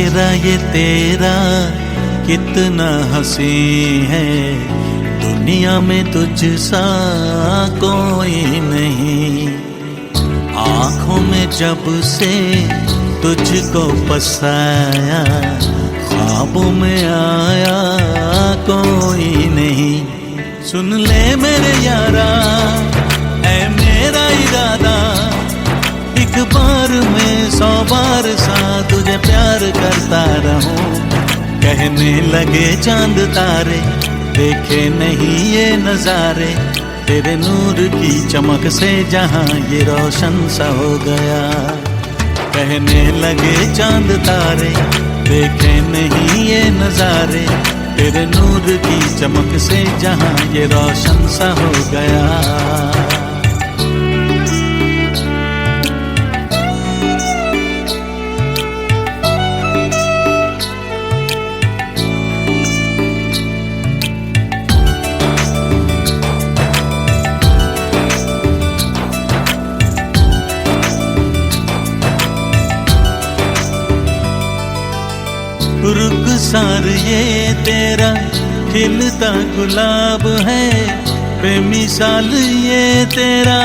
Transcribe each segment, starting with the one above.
चेहरा ये तेरा कितना हंसी है, दुनिया में तुझसा कोई नहीं। आँखों में जब से तुझको बसाया, ख्वाबों में आया कोई नहीं। सुन ले मेरे यारा ऐ मेरा इरादा, एक बार में 100 बार सा तुझे प्यार करता रहूं। कहने लगे चांद तारे, देखे नहीं ये नजारे, तेरे नूर की चमक से जहां ये रोशन सा हो गया। कहने लगे चांद तारे, देखे नहीं ये नजारे, तेरे नूर की चमक से जहां ये रोशन सा हो गया। रुखसार ये तेरा खिलता गुलाब है, बेमिसाल ये तेरा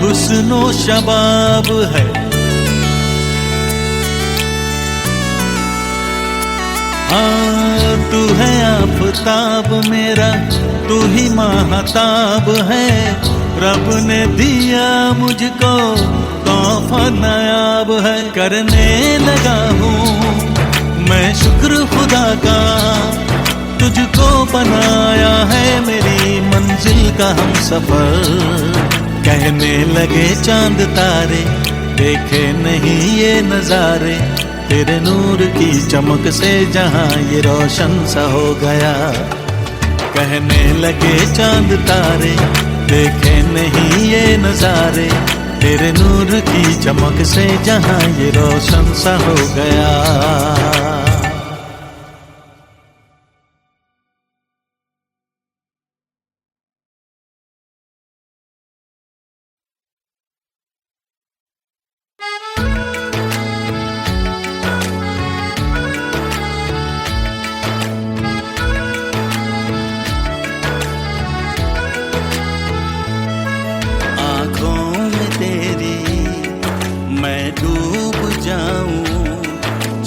हुस्नो शबाब है। हाँ तू है आफताब मेरा, तू ही महताब है, रब ने दिया मुझको तोहफा नायाब है। करने लगा हूँ मैं शुक्र खुदा का, तुझको बनाया है मेरी मंजिल का हम सफर। कहने लगे चांद तारे, देखे नहीं ये नजारे, तेरे नूर की चमक से जहां ये रोशन सा हो गया। कहने लगे चांद तारे, देखे नहीं ये नजारे, तेरे नूर की चमक से जहां ये रोशन सा हो गया।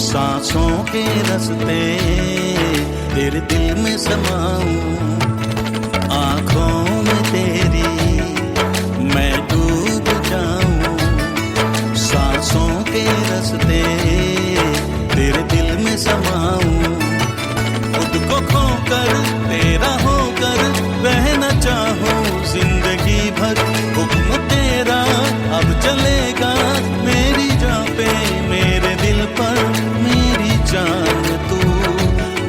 सांसों के रास्ते तेरे दिल में समाऊं, आँखों में तेरी मैं डूब जाऊं। सांसों के रास्ते तेरे दिल में समाऊं, खुद को खोकर तेरा होकर रहना चाहूं जिंदगी भर। हुक्म तेरा अब चलेगा मेरी जान पे, मेरे दिल पर मेरी जान तू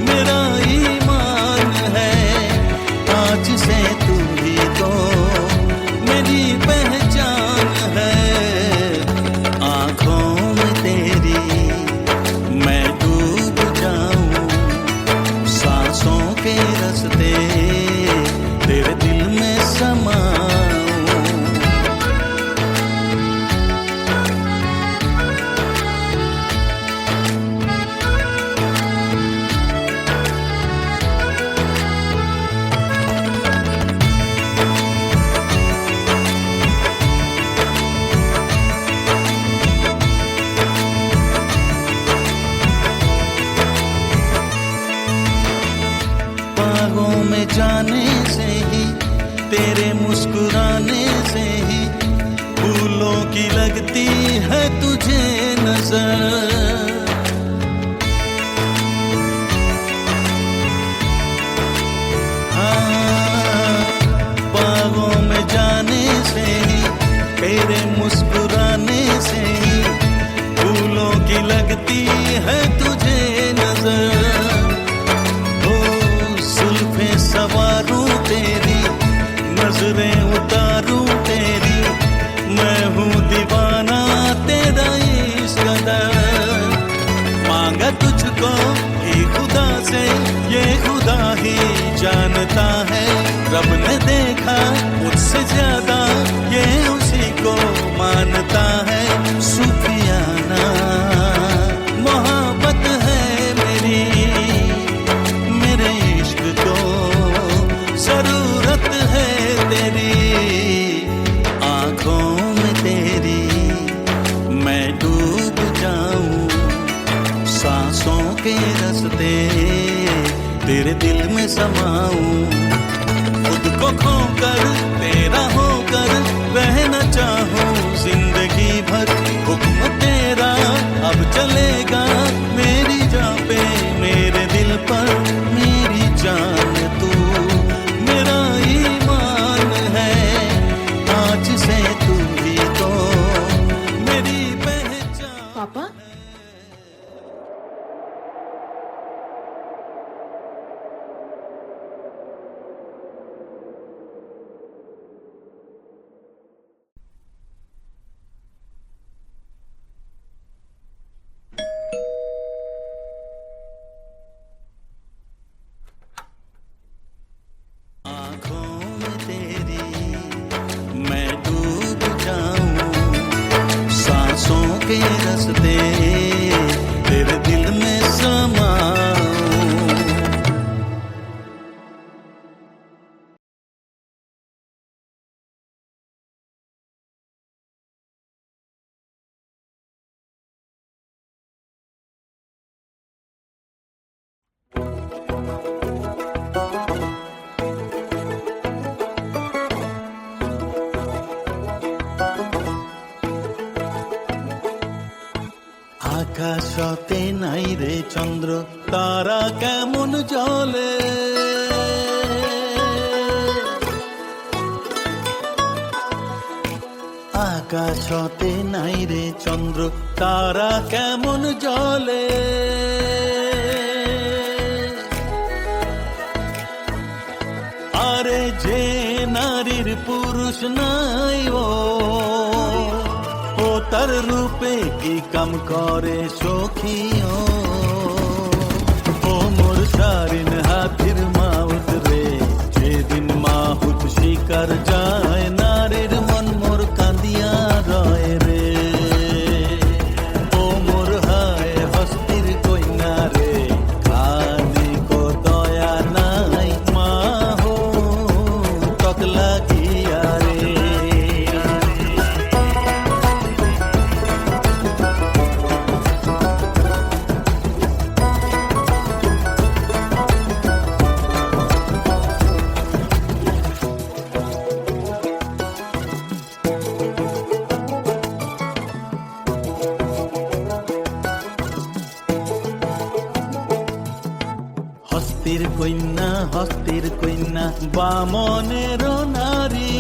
मेरा ईमान है। आज से तू ही तो मेरी पहचान है। आँखों में तेरी मैं डूब जाऊं, सांसों के रास्ते तेरे दिल में समाऊं। बागों में जाने से ही, तेरे मुस्कुराने से ही, फूलों की लगती है तुझे नजर। हाँ बागों में जाने से ही, तेरे मुस्कुराने से ही, फूलों की लगती है तुझे नजर। सवारूं तेरी, नजरें उतारूं तेरी, मैं हूँ दीवाना तेरा इस कदर। मांगा तुझको ही खुदा से, ये खुदा ही जानता है। रब ने देखा मुझसे ज्यादा, ये उसी को मानता है। सुफियाना मोहब्बत है समाऊं, खुद को खोकर तेरा होकर रहना चाहूं जिंदगी भर। हुक्म तेरा अब चलेगा मेरी जान पे, मेरे दिल पर मेरी जान तू मेरा ईमान है, आज से तू ही तो मेरी पहचान। पापा, आँखों में तेरी मैं डूब जाऊं, सांसों के रास्ते तेरे दिल में समाऊं। আকাশতে নাই রে চন্দ্র তারা কেমন জ্বলে, আকাশতে নাই রে চন্দ্র তারা কেমন জ্বলে। আরে যে নারীর পুরুষ নাই ও তার রূপে কি কাম করে সখিও, ও মোর সারিন হাতির মাউত রে, যেদিন মাহুত শিকার যায় নারীর মন মোর কাঁদিয়া রয় রে। ও মোর হায় হস্তির কইনা রে, খানি কো দয়া নাই মাহো তক লাগিয়া রে। হস্তির কন্যা বামনের নারী,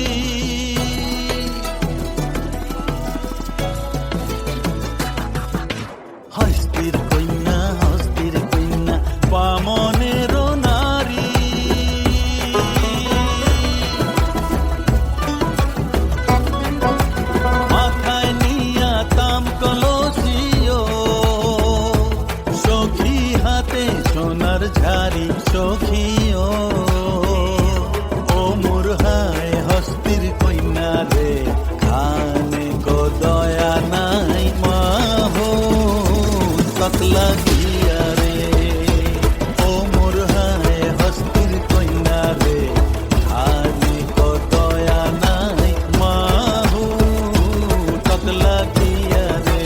হস্তির কন্যা বামনের নারী। মাথায় নিয়া তাম কলসিও, সখী হাতে সোনার ঝাড়ি সখিও, ও মোর হায় হস্তির কইনা রে, খানে গো দয়া নাই মাহো তক লাগিয়া রে। ও মোর হায় হস্তির কইনা রে, খানে গো দয়া নাই মাহো তক লাগিয়া রে।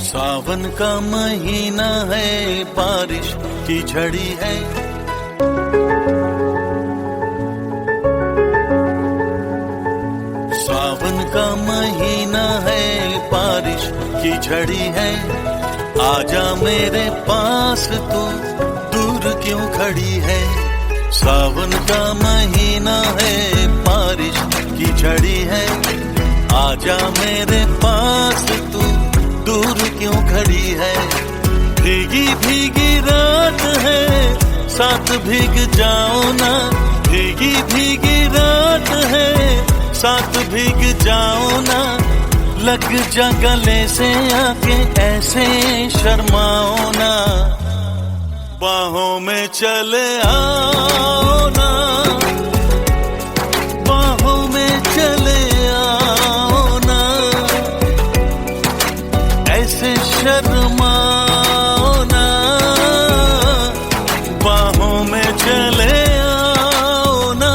सावन का महीना है, बारिश की झड़ी है, सावन का महीना है, बारिश की झड़ी है। आजा मेरे पास तू दूर क्यों खड़ी है, सावन का महीना है, बारिश की झड़ी है। आजा मेरे पास तू दूर क्यों खड़ी है, भीगी भीगी रात है, साथ भीग जाओ ना, भीगी भीगी रात है, साथ भीग जाओ ना, लग जा गले से आके ऐसे शर्माओ ना, बाहों में चले आओ ना, बाहों में चले आओ ना, ऐसे शर्माओ ना, बाहों में चले आओ ना।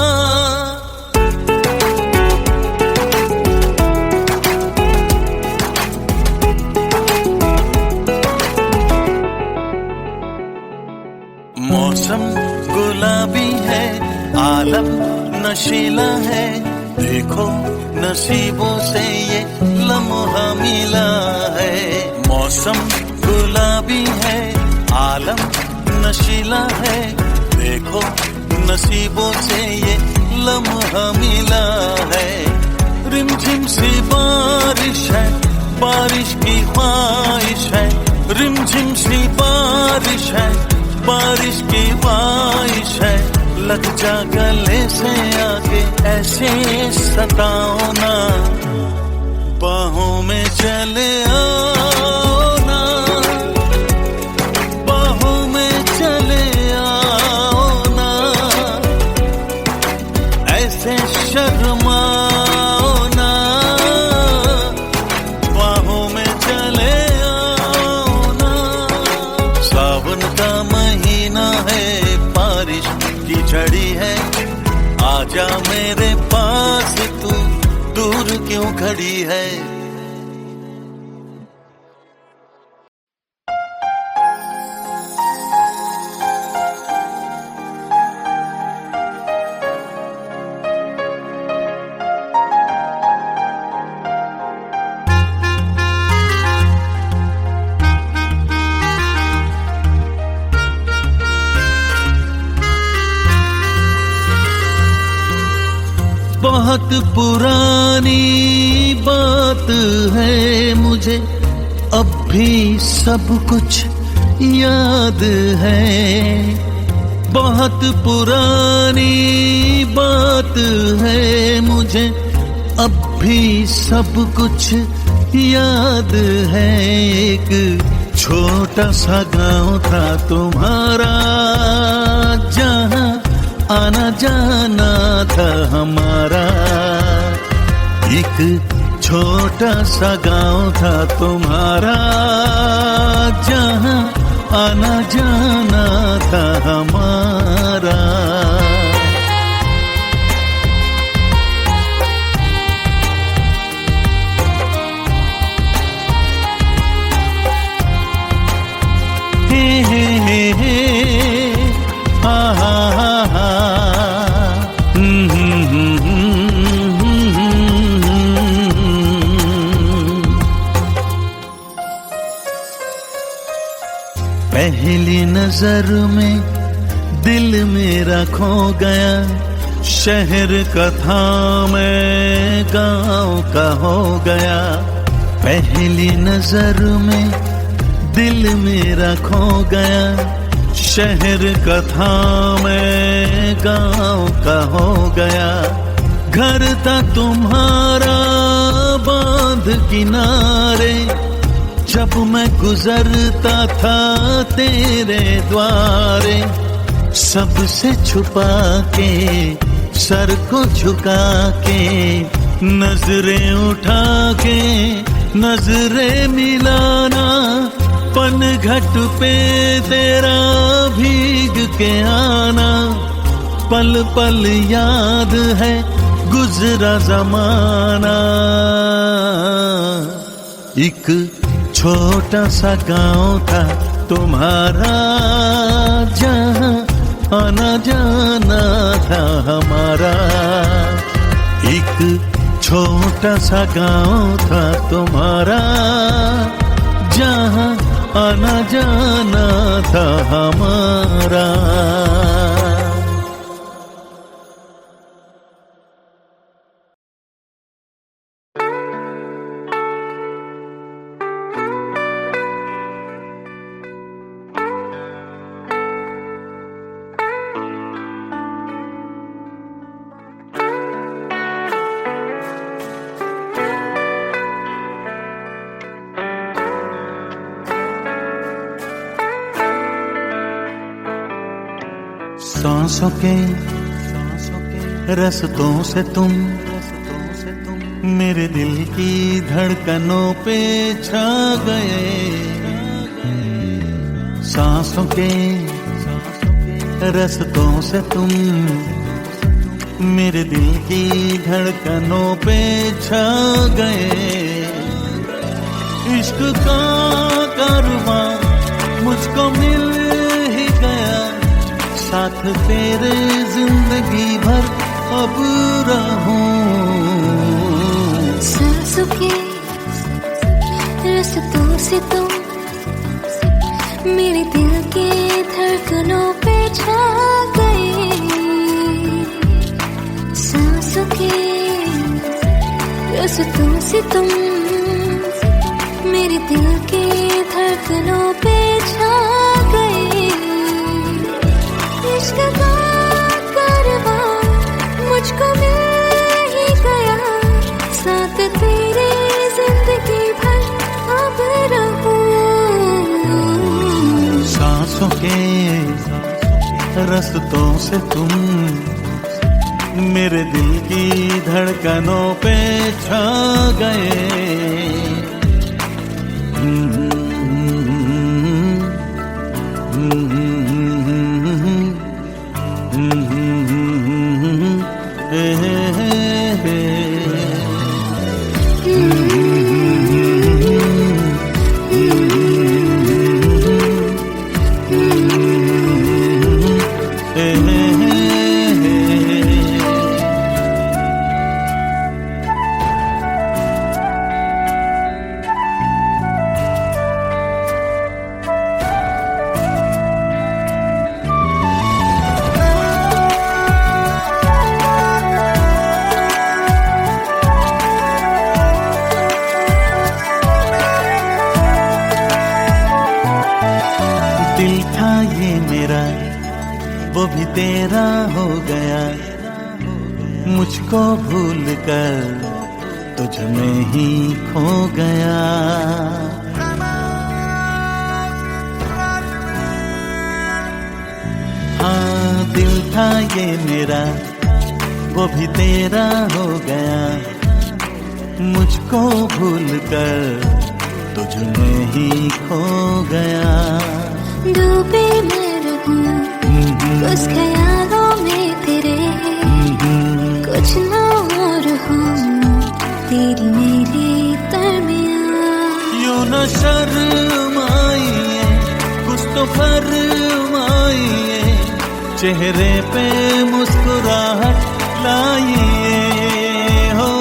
मौसम गुलाबी है, आलम नशीला है, देखो नसीबों से ये लम्हा मिला है। मौसम गुलाबी है, आलम नशीला है, देखो नसीबों से ये लम्हा मिला है। रिमझिम सी बारिश है, बारिश की ख्वाहिश है, रिमझिम सी बारिश है, बारिश की ख्वाहिश है, लग जा गले से आके ऐसे सताओ ना, बाहों में चले आओ ना, बाहों में चले आओ ना, ऐसे शर्माओ ना, बाहों में चले आओ ना। सावन का महीना है, बारिश की झड़ी है, आजा मेरे पास तू, दूर क्यों खड़ी है। बहुत पुरानी बात है, मुझे अब भी सब कुछ याद है। बहुत पुरानी बात है, मुझे अब भी सब कुछ याद है। एक छोटा सा गांव था तुम्हारा, जहां आना जाना था हमारा। एक छोटा सा गांव था तुम्हारा, जहां आना जाना था हमारा। हे हा हा हा हा। पहली नजर में दिल मेरा खो गया, शहर का था मैं गांव का हो गया। पहली नजर में दिल मेरा खो गया, शहर का था मैं गांव का हो गया। घर था तुम्हारा बांध किनारे, जब मैं गुजरता था तेरे द्वारे। सबसे छुपा के सर को झुका के, नजरें उठा के नजरें मिलाना। पनघट पे तेरा भीग के आना, पल पल याद है गुजरा जमाना। एक छोटा सा गांव था तुम्हारा, जहां आना जाना था हमारा। एक छोटा सा गांव था तुम्हारा, जहां आना जाना था हमारा। सांसों के रस्तों से तुम मेरे दिल की धड़कनों पे छा गए। सांसों के रस्तों से तुम मेरे दिल की धड़कनों पे छा गए। इश्क का कारवां मुझको मिल ही गया, साथ तेरे जिंदगी भर अब रहूं। सांसों के रस्तों से तुम मेरे दिल के धड़कनों पे छा गए। सांसों के रस्तों से तुम मेरे दिल के धड़कनों पे छा गए। इश्क का कारवां मुझको मिल ही गया, साथ तेरे जिंदगी भर अब रहूं। सांसों के रस्तों से तुम मेरे दिल की धड़कनों पे छा गए। दिल था ये मेरा वो भी तेरा हो गया, मुझको भूल कर तुझ में ही खो गया। हाँ दिल था ये मेरा वो भी तेरा हो गया, मुझको भूल कर तुझ में ही खो गया। डूबे मैं रहूं उस ख्यालों में तेरे, कुछ ना और हूँ तेरी मेरी दरमियाँ। यूं न शर्माइए कुछ तो फरमाइए, चेहरे पे मुस्कुराहट लाइए। हो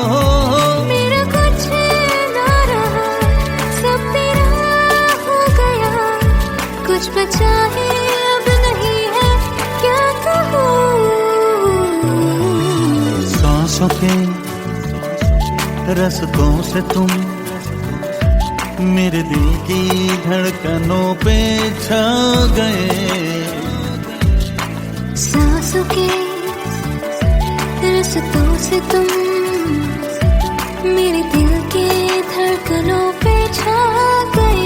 मेरा कुछ ना रहा, सब तेरा हो गया, कुछ बचा है अब नहीं है, क्या कहूँ। सांसों के रस्तों से तुम मेरे दिल की धड़कनों पे छा गए। सांसों के रस्तों से तुम मेरे दिल के धड़कनों पे छा गए।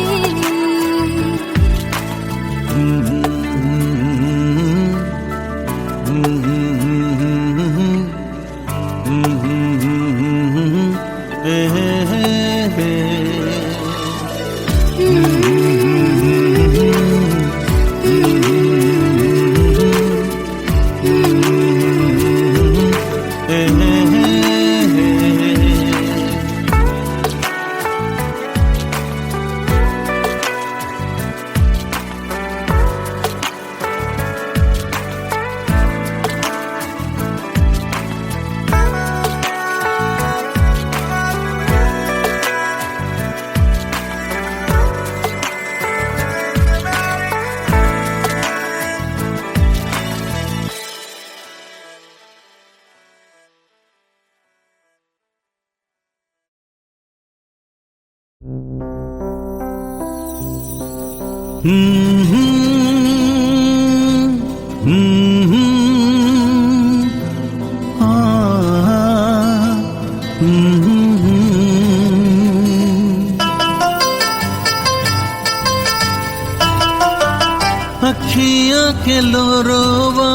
अखियां के लोरोवा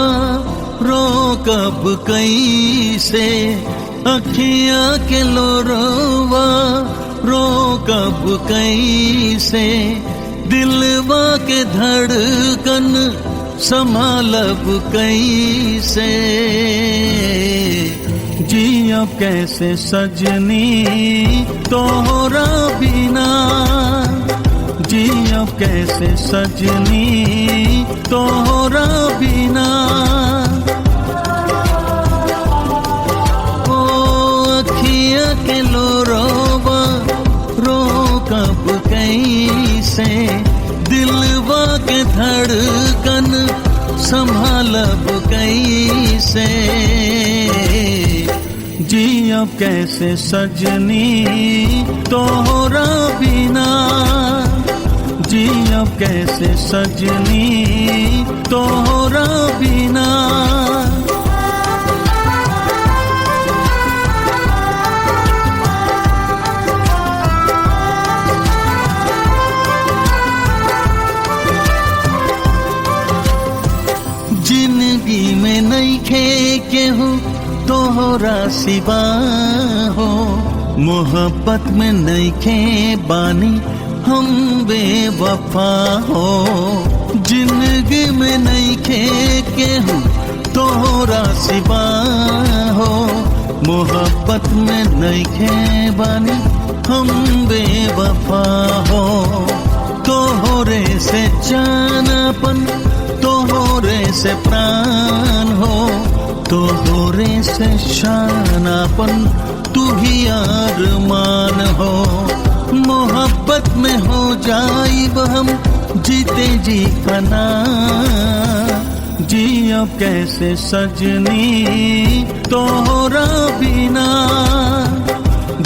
रो कब कैसे अखियां के लोरवा, रो कब कैसे दिलवा के धड़कन संभालब कैसे। जिया कैसे सजनी तोहरा बिना, जिया कैसे सजनी तोहरा बिना। ओ अखियां के लोरवा, रो कब कैसे दिलवा के धड़कन संभालब कैसे। जिया कैसे सजनी तोहरा बिना, जिया कैसे सजनी तोहरा बिना। जिंदगी में नहीं खे केहू तोहरा सिवा हो, मोहब्बत में नहीं खे बानी हम बेवफा हो। जिंदगी में नहीं खे केहू तोहरा सिवा हो, मोहब्बत में नहीं खे बानी हम बेवफा हो। तोहरे से जानपन, तोहरे से प्राण हो, तोहरे से शानापन तू ही अरमान हो। मोहब्बत में हो जाइब हम जीते जी फना, जिया कैसे सजनी तोहरा बिना,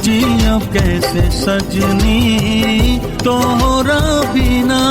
जिया कैसे सजनी तोहरा बिना।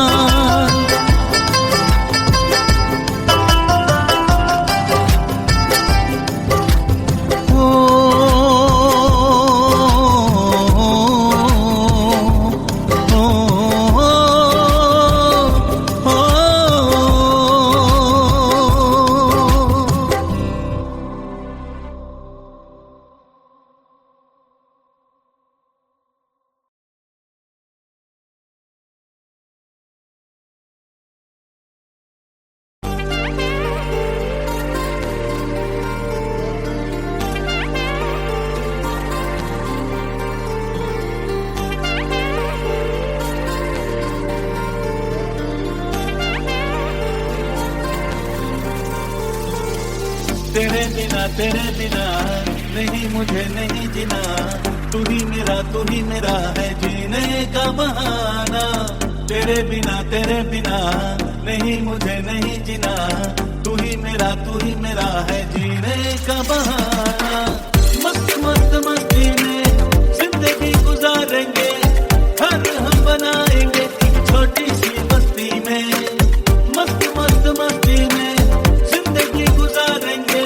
तेरे बिना नहीं मुझे नहीं जीना, तू ही मेरा है जीने का बहाना। तेरे बिना नहीं मुझे नहीं जीना, तू ही मेरा है जीने का बहाना। मस्त मस्त मस्ती में जिंदगी गुजारेंगे, घर हम बनाएंगे एक छोटी सी बस्ती में। मस्त मस्त मस्ती में जिंदगी गुजारेंगे,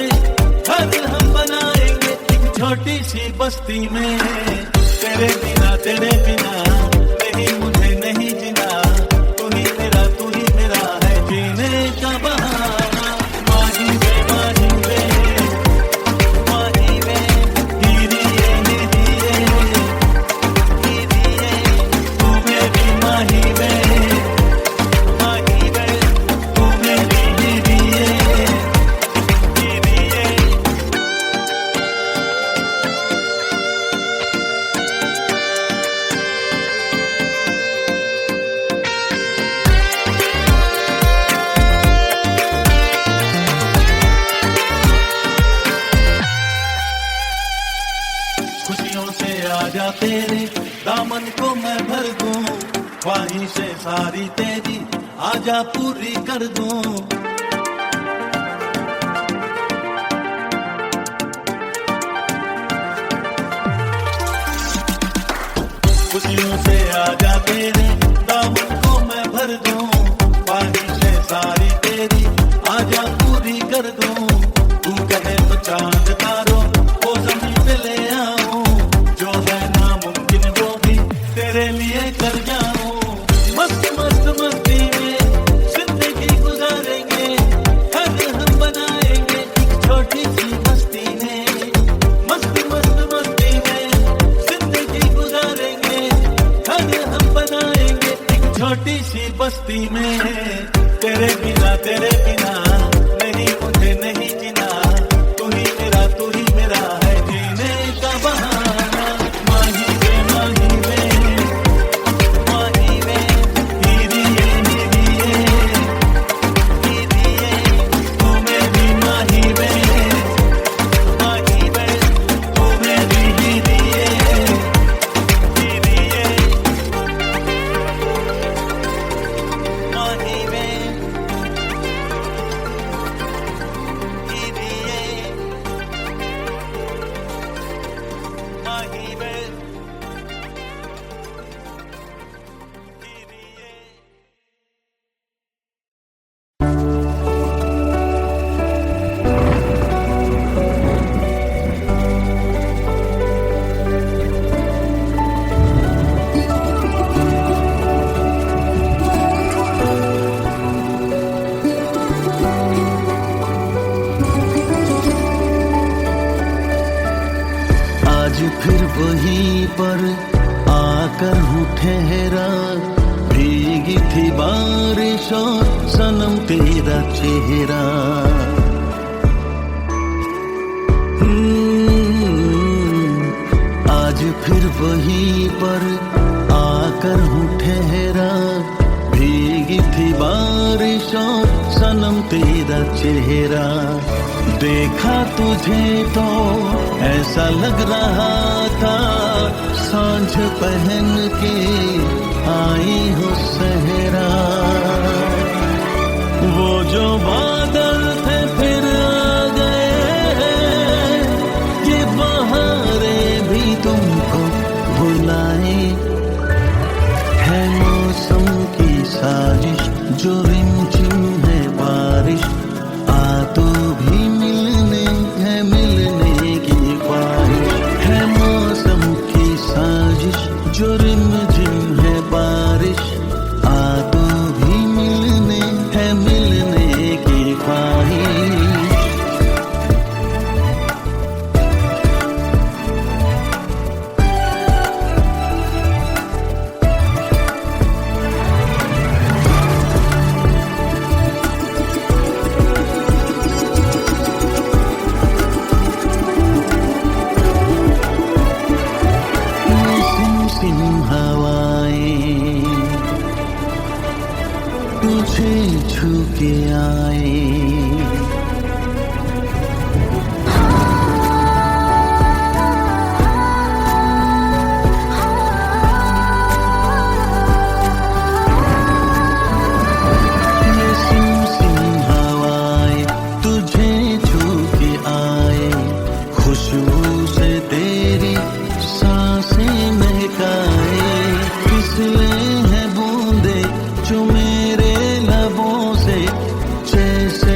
घर हम बनाएंगे एक छोटी सी बस्ती में। तेरे बिना नहीं मुझे नहीं जीना, तू ही मेरा है जीने का बहाना। माही वे माही वे माही वे, हीरिए तू मेरी माही वे तू मेरी हीरिए। खुशियों से आजा तेरे दामन को मैं भर दूं, ख्वाहिशें सारी तेरी आजा पूरी कर दूं। खुशियों से आजा तेरे दामन को मैं भर दूं, ख्वाहिशें सारी तेरी आजा पूरी कर दूं। तू कहे तो चांद तारों को ज़मीन पे ले आऊं, जो है नामुमकिन वो भी तेरे लिए कर जाऊं। मस्त मस्त मस्ती में जिंदगी गुजारेंगे, बस्ती में, तेरे बिना नहीं मुझे नहीं जीना, तू ही मेरा है जीने का बहाना। माही वे हीरिए तू मेरी माही वे तू मेरी हीरिए माही वे आज फिर वहीं पर आकर हूँ ठहरा, भीगी थी बारिश और सनम तेरा चेहरा। आज फिर वहीं पर आकर हूँ ठहरा, भीगी थी बारिश और सनम तेरा चेहरा। देखा तुझे तो ऐसा लग रहा था, सांझ पहन के आई हो सहरा। वो जो बादल थे फिर आ गए, ये बहारें भी तुमको बुलाए। है मौसम की साजिश जो रिमझिम है बारिश, आ तो भी मिलने की ख्वाहिश। है मौसम की साजिश जो रिमझिम है बारिश, आ तो भी मिलने की ख्वाहिश। तुझे छू के आए, ये सिम हवाएं तुझे छू के आए, खुशबू से तेरी सांसें महकाए। फिसले हैं बूंदे जो मेरे लबों से, जैसे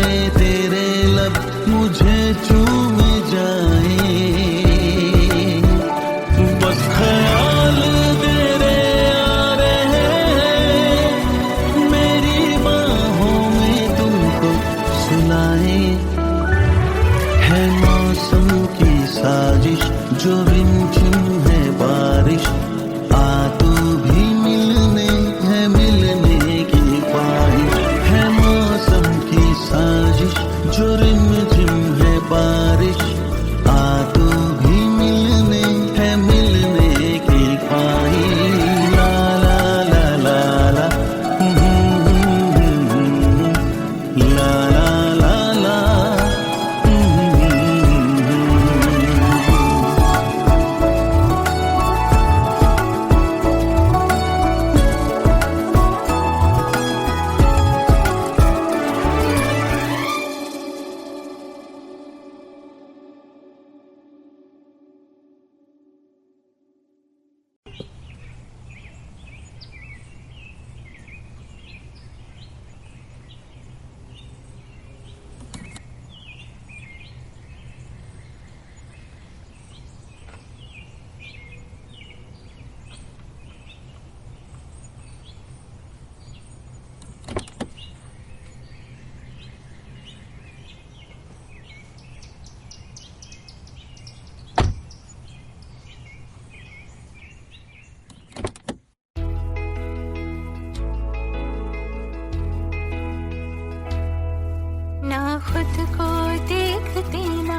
खुद को देखते ना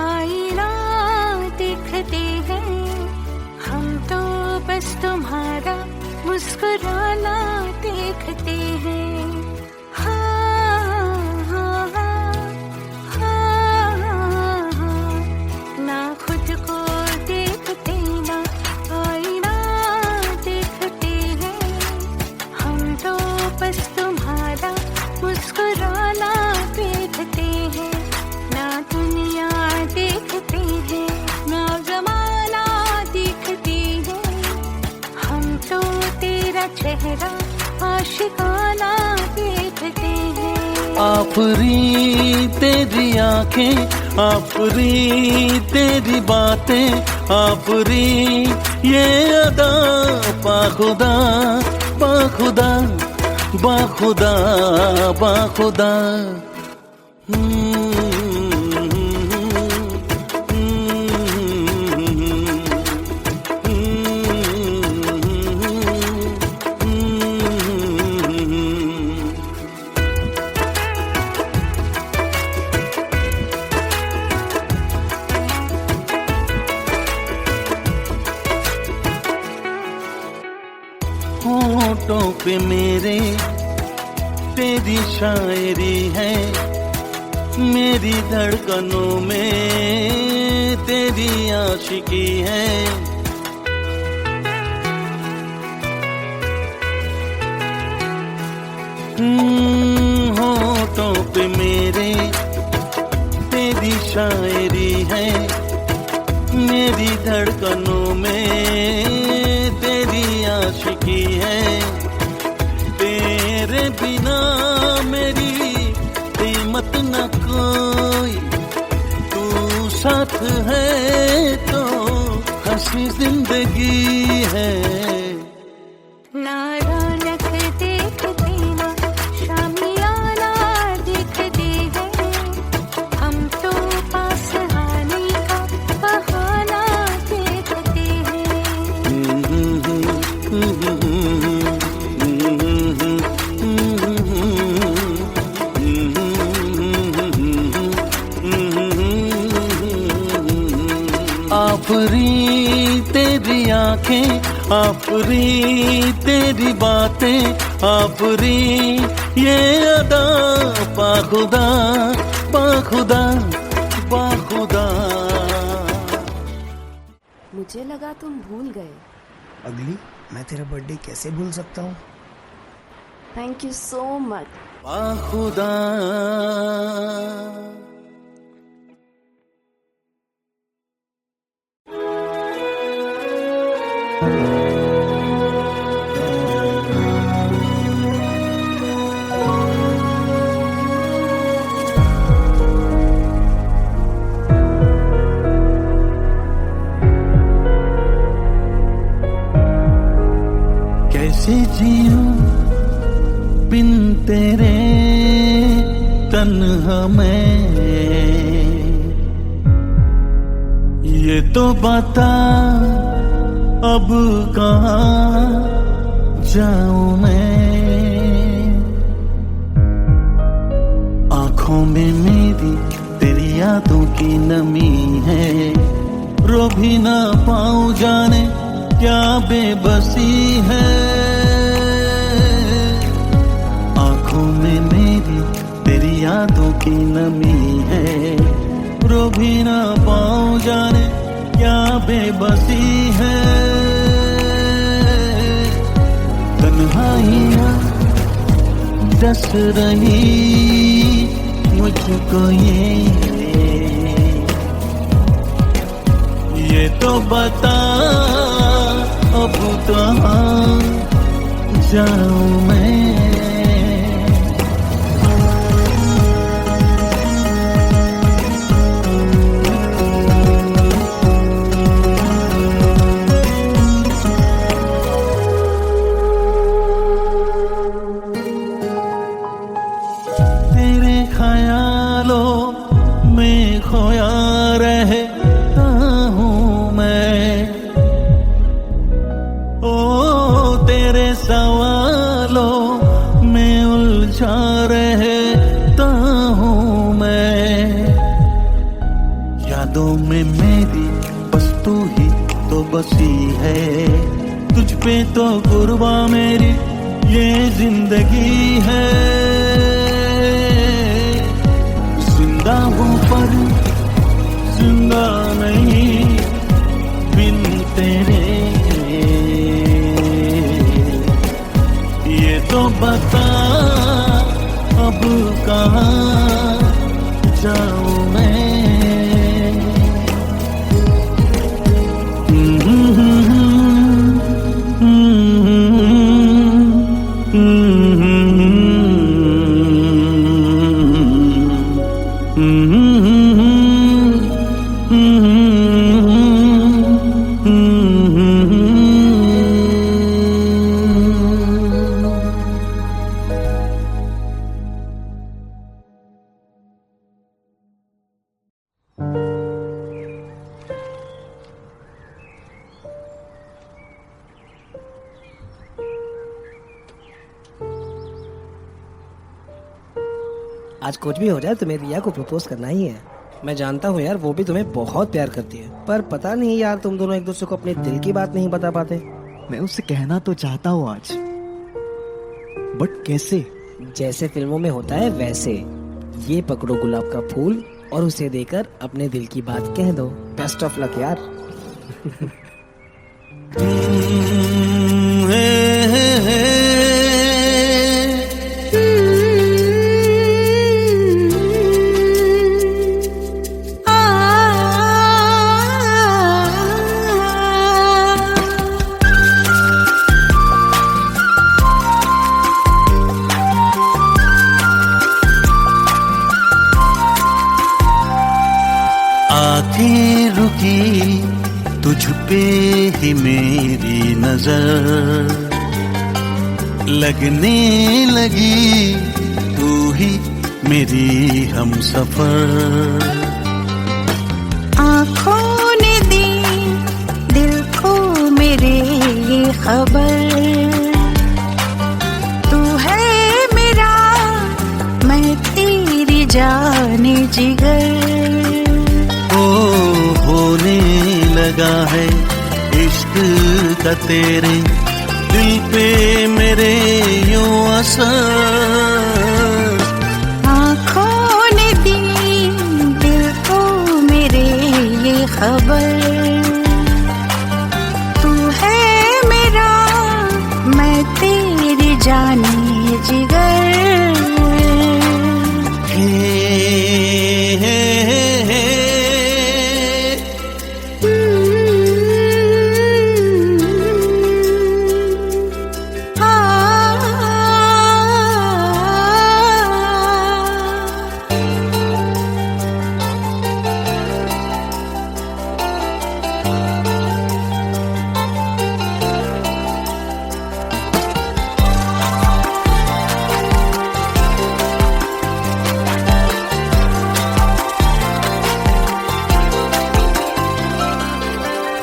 आईना देखते हैं, हम तो बस तुम्हारा मुस्कुराना देखते हैं। हाँ, हाँ, हाँ, हाँ, हाँ, हाँ। ना खुद को देखते ना आईना देखते हैं, हम तो बस तुम्हारा मुस्कुराना देखते हैं। ना दुनिया देखते हैं ना जमाना देखते हैं, हम तो तेरा चेहरा आशिकाना देखते हैं। आफरी तेरी आंखें, आफरी तेरी बातें, आफरी ये अदा, बाखुदा बाखुदा बाखुदा बाखुदा। होठों पे मेरे तेरी शायरी है, मेरी धड़कनों में तेरी आशिकी है। होठों पे मेरे तेरी शायरी है, मेरी धड़कनों में तेरी आशिकी है। तेरे बिना मेरी कीमत न कोई, तू साथ है तो हंसी जिंदगी है। ना रौनक देखते ना शामियाना देखते हैं, हम तो पास आने का बहाना देखते आफरी तेरी आंखें, आफरी तेरी बातें, आफरी ये अदा, बाखुदा बाखुदा बाखुदा। मुझे लगा तुम भूल गए। अगली मैं तेरा बर्थडे कैसे भूल सकता हूँ। Thank you so much. बाखुदा। कैसे जीऊं बिन तेरे तन्हा मैं, ये तो बता अब कहाँ जाऊं मैं। आँखों में मेरी तेरी यादों की नमी है, रो भी ना पाऊं जाने क्या बेबसी है। आँखों में मेरी तेरी यादों की नमी है, रो भी ना पाऊं जाने क्या बेबसी है। तन्हाइयाँ डस रही मुझको ये तो बता अब कहाँ जाऊं मैं। तेरे ख्यालों में खोया रहता हूँ मैं, ओ तेरे सवालों बसी है, तुझ पे तो कुर्बा मेरी ये जिंदगी है। जिंदा हूँ पर जिंदा नहीं बिन तेरे, ये तो बता अब कहाँ जाऊँ मैं। आज कुछ भी हो जाए तुम्हें रिया को प्रपोज करना ही है। मैं जानता हूँ यार, वो भी तुम्हें बहुत प्यार करती है, पर पता नहीं यार तुम दोनों एक दूसरे को अपने दिल की बात नहीं बता पाते। मैं उससे कहना तो चाहता हूँ आज, बट कैसे? जैसे फिल्मों में होता है वैसे, ये पकड़ो गुलाब का फूल और उसे देकर अपने दिल की बात कह दो। बेस्ट ऑफ लक यार। आंखें रुकी तुझ पे ही मेरी नजर, लगने लगी तू ही मेरी हमसफर। आँखों ने दी दिल को मेरे ये खबर, तू है मेरा मैं तेरी जाने जिगर। होने लगा है इश्क का तेरे दिल पे मेरे यूं असर। आँखों ने दी दिल को मेरे ये खबर, तू है मेरा मैं तेरी जाने जिगर।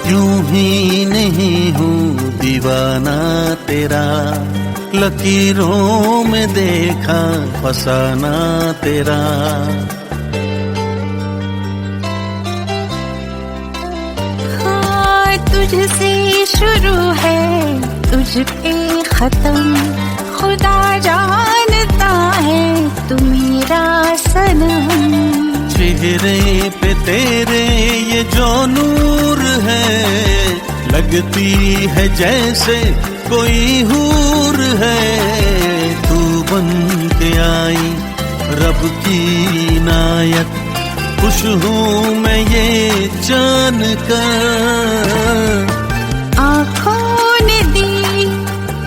यूं ही नहीं हूँ दीवाना तेरा, लकीरों में देखा फसाना तेरा। हाँ तुझसे शुरू है तुझ पे खत्म, खुदा जानता है तू मेरा सनम। चेहरे पे तेरे ये जो नूर है, लगती है जैसे कोई हूर है। तू बन के आई रब की नायत, खुश हूँ मैं ये जान कर। आँखों ने दी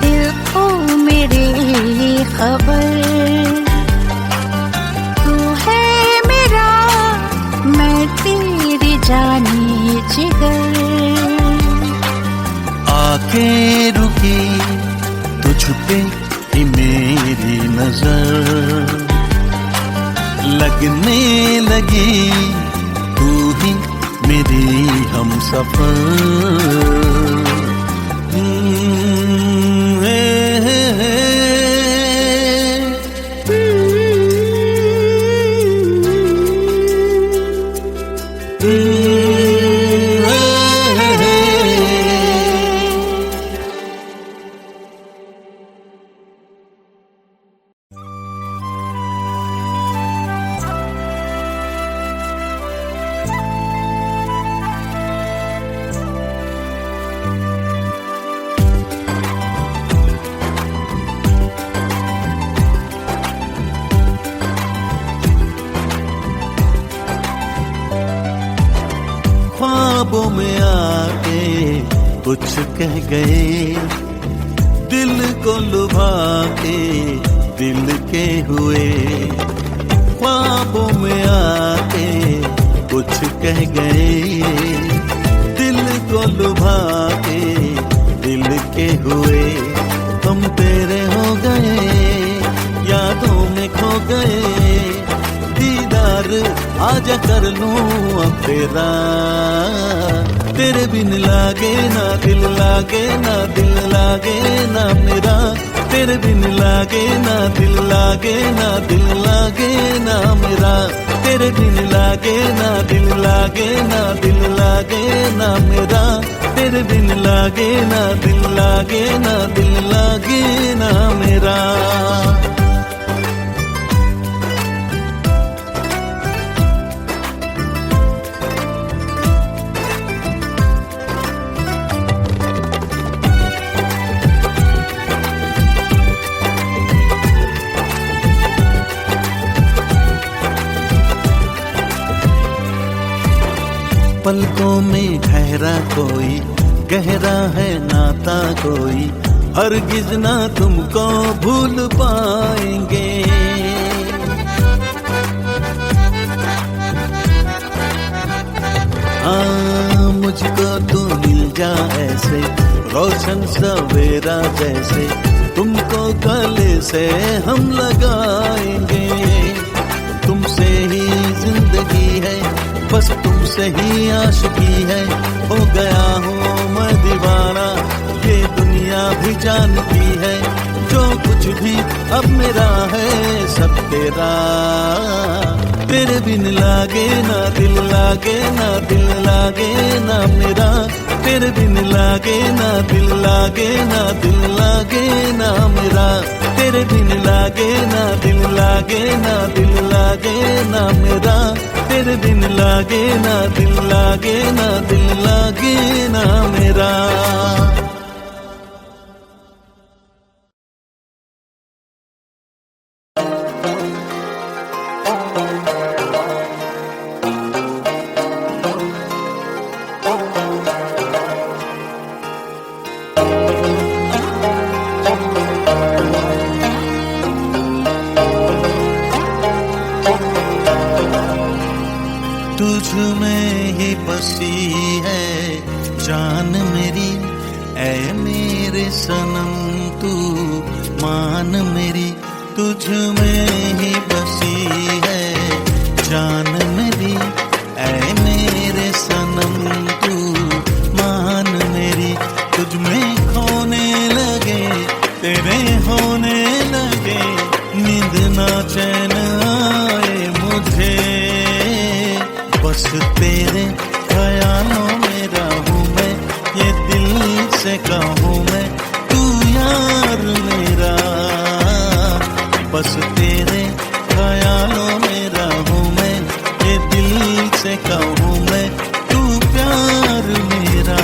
दिल को मेरे ये खबर, तू है मेरा मैं तेरी जाने जिगर। आके रुकी तुझ पे ही मेरी नजर, लगने लगी तू ही मेरी हमसफर। कुछ कह गए, दिल को लुभा के दिल के हुए, ख्वाबों में आके कुछ कह गए, दिल को लुभा के दिल के हुए। हम तेरे हो गए, यादों में खो गए, दीदार आजा कर लूं अब तेरा। तेरे बिन लागे ना दिल लागे ना दिल लागे ना मेरा, तेरे बिन लागे ना दिल लागे ना दिल लागे ना मेरा, तेरे बिन लागे ना दिल लागे ना दिल लागे ना मेरा, तेरे बिन लागे ना दिल लागे ना दिल लागे ना मेरा। पलकों में ठहरा कोई, गहरा है नाता कोई, हरगिज ना तुमको भूल पाएंगे। हाँ मुझको तू मिल जा ऐसे, रोशन सवेरा जैसे, तुमको गले से हम लगाएंगे। तुमसे ही जिंदगी है, बस तुमसे ही आशिकी है, हो गया हूँ मैं दीवाना, ये दुनिया भी जानती है, जो कुछ भी अब मेरा है सब तेरा। तेरे बिन लागे ना दिल लागे ना दिल लागे ना मेरा, तेरे बिन लागे ना दिल लागे ना दिल लागे ना मेरा, तेरे बिन लागे ना दिल लागे ना दिल लागे ना मेरा, तेरे बिन लागे ना दिल लागे ना दिल लागे ना मेरा। तुझ में ही बसी है जान मेरी, ऐ मेरे सनम तू मान मेरी। तुझ में ही बसी है जान मेरी, ऐ मेरे सनम तू मान मेरी। तुझ में खोने लगे तेरे होने लगे, नींद ना चैन आए मुझे, बस तेरे ख्यालों में रहूं मैं, ये दिल से कहूँ मैं तू यार मेरा। बस तेरे ख्यालों में रहूं मैं, ये दिल से कहूँ मैं तू प्यार मेरा।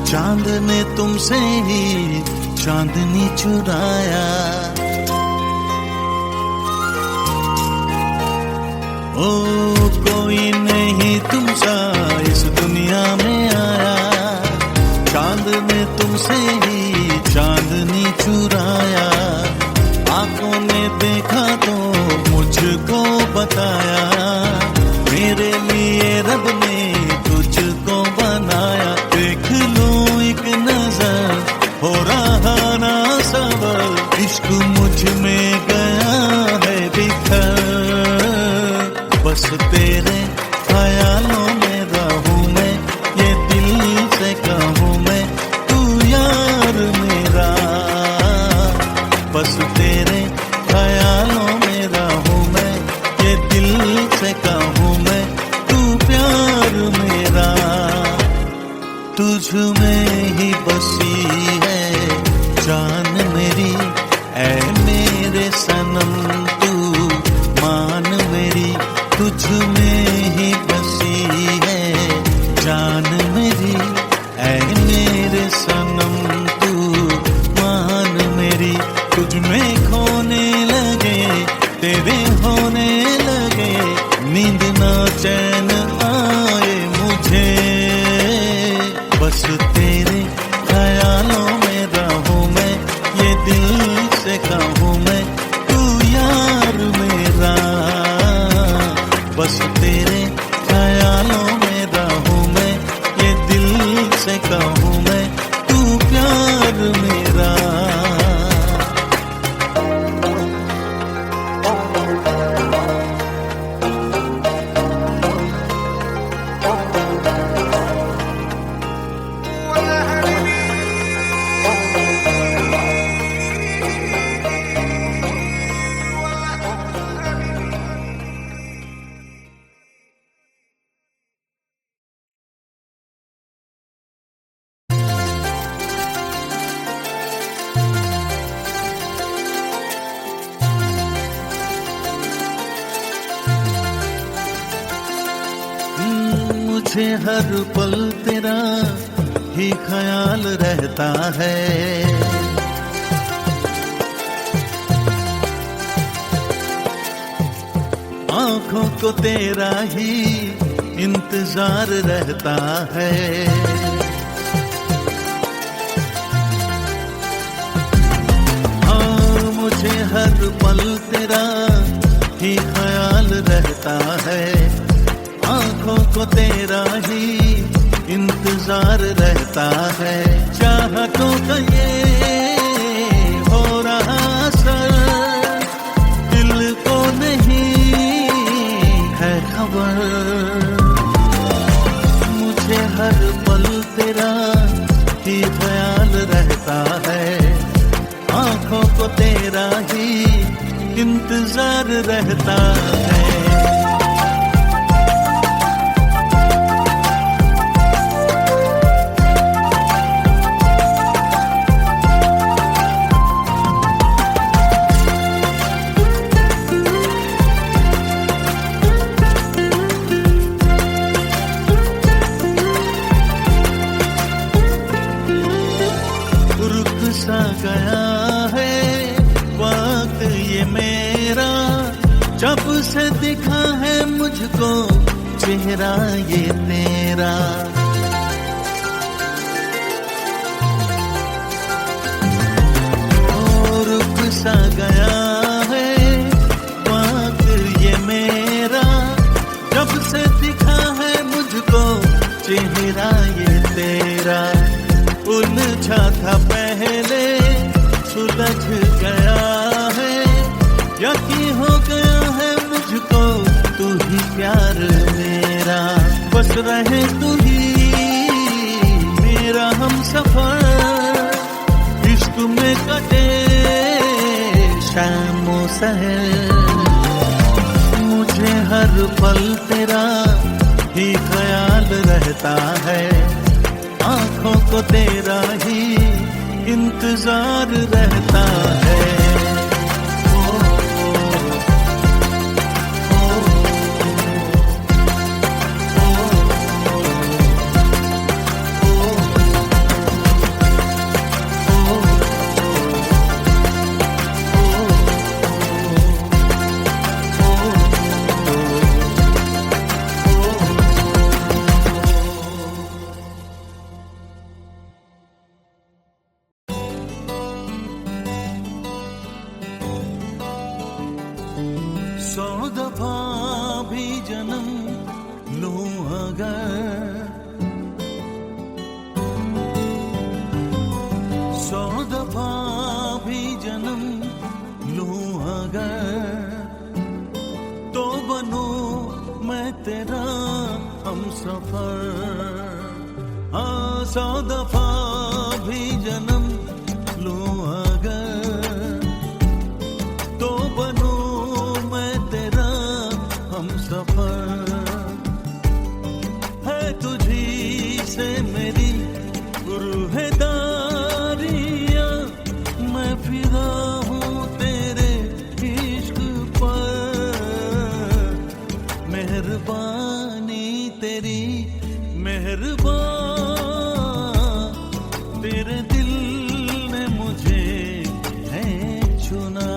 चांद ने तुमसे ही चांदनी चुराया, ओ कोई नहीं तुम सा इस दुनिया में आया। चांद ने तुमसे ही चांदनी चुराया, आंखों ने देखा तो मुझको बताया, मेरे लिए रब ने तुझको बनाया। देख लो एक नजर हो रहा ना सबर, इश्क मुझ में गया है बिखर। बस तेरे ख्यालों में रहूं मैं, ये दिल से कहूँ मैं तू यार मेरा। बस तेरे ख्यालों में रहूं मैं, ये दिल से कहूँ मैं तू प्यार मेरा। तुझ में ही बसी है जान मेरी, तुझ में खोने लगे, तेरे होने लगे, नींद ना चैन आए मुझे। बस तेरे ख्यालों में रहूं मैं, ये दिल से कहूं मैं, तू यार मेरा। बस तेरे ख्यालों में रहूं मैं, ये दिल से कहूं मैं, तू प्यार मेरा। मुझे हर पल तेरा ही ख्याल रहता है। आंखों को तेरा ही इंतजार रहता है। हाँ, मुझे हर पल तेरा ही ख्याल रहता है। आंखों को तेरा ही इंतजार रहता है। चाहतों का ये हो रहा असर, दिल को नहीं है खबर। मुझे हर पल तेरा ही ख्याल रहता है। आंखों को तेरा ही इंतजार रहता है। सा गया है वक्त ये मेरा, जब से दिखा है मुझको चेहरा ये तेरा। और रुक सा गया है वक्त ये मेरा, जब से दिखा है मुझको चेहरा ये तेरा। उलझा था पहले सुलझ गया है, यकीन हो गया है मुझको तू ही प्यार मेरा। बस रहे तू ही मेरा हम सफर, इश्क में कटे शाम सहर। मुझे हर पल तेरा ही ख्याल रहता है। आंखों को तेरा ही इंतजार रहता है। सौ दफा भी जन्म लूं अगर, सौ दफा भी जन्म लूं अगर, तो बनूं मैं तेरा हमसफर। हाँ, सौ दफा भी जन्म लूं अगर, तो बनूं हमसफर। है तुझी से मेरी रूहदारियां, मैं फिदा हूँ तेरे इश्क पर। मेहरबानी तेरी मेहरबान, तेरे दिल ने मुझे है सुना